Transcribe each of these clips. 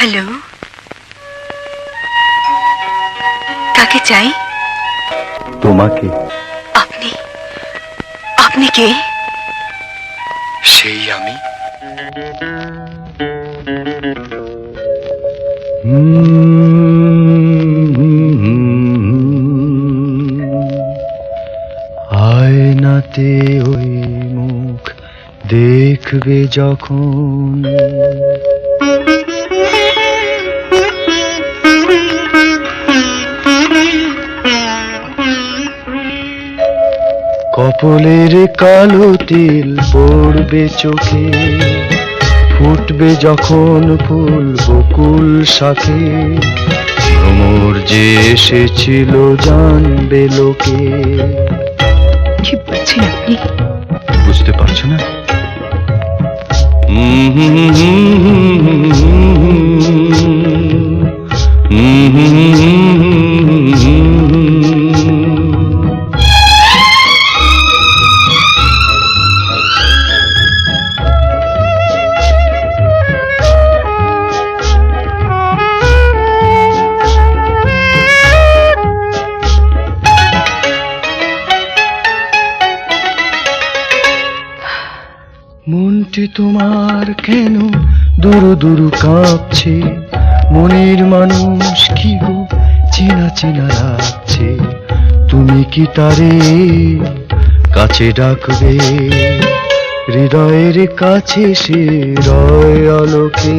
Hello, কাকে চাই? তোমাকে। আপনি আপনি কে? সেই আমি। আয়নাতে ওই মুখ দেখবে যখন, কপলের কালো তিল পড়বে চোখে, ফুটবে যখন ফুল বকুল শাখে, ভ্রমর যে এসেছিল জানবে লোকে। কি বলছেন আপনি? বুঝতে পারছো না? মনটি তোমার কেন দুরু দুরু কাঁপছে, মনের মানুষ কি গো চেনা চেনা লাগছে, তুমি কি তারে কাছে ডাকবে? হৃদয়ের কাছে সে রয় আলোকে,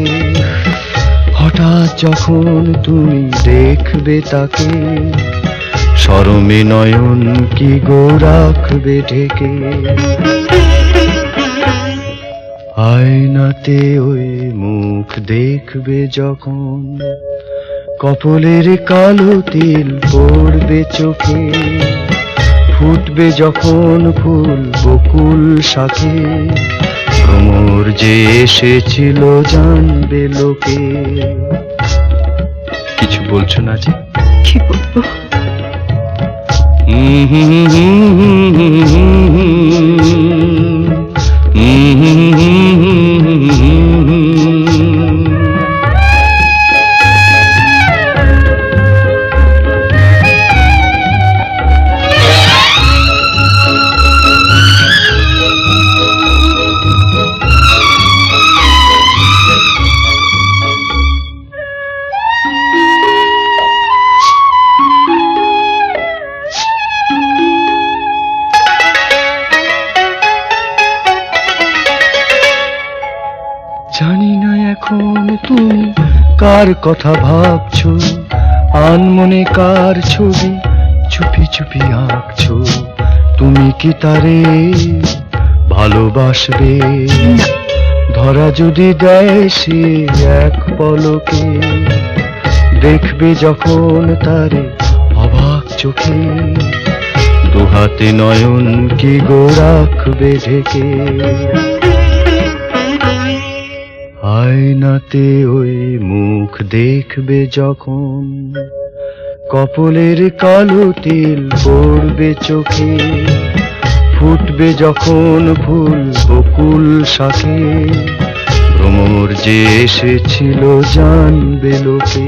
হঠাৎ যখন তুমি দেখবে তাকে, শরমে নয়ন কি গো রাখবে ঢেকে। আয়নাতে ওই মুখ দেখবে যখন, কপলের কালো তিল পড়বে চোখে, ফুটবে যখন ফুল বকুল শাখে, ভ্রমর যে এসেছিল জানবে লোকে। কিছু বলছো না যে? কি বলবো? জানি না এখন তুমি কার কথা ভাবছো, আনমনে কার ছবি চুপি চুপি আঁকছো, তুমি কি তারে ভালোবাসবে? ধরা যদি দেয় সে এক পলকে, দেখবে যখন তারে অবাক চোখে, দুহাতে নয়ন কি গো রাখবে ঢেকে। আয়নাতে ওই মুখ দেখবে যখন, কপলের কালো তিল পড়বে চোখে, ফুটবে যখন ফুল বকুল শাখে, ভ্রমর যে এসেছিল জানবে লোকে।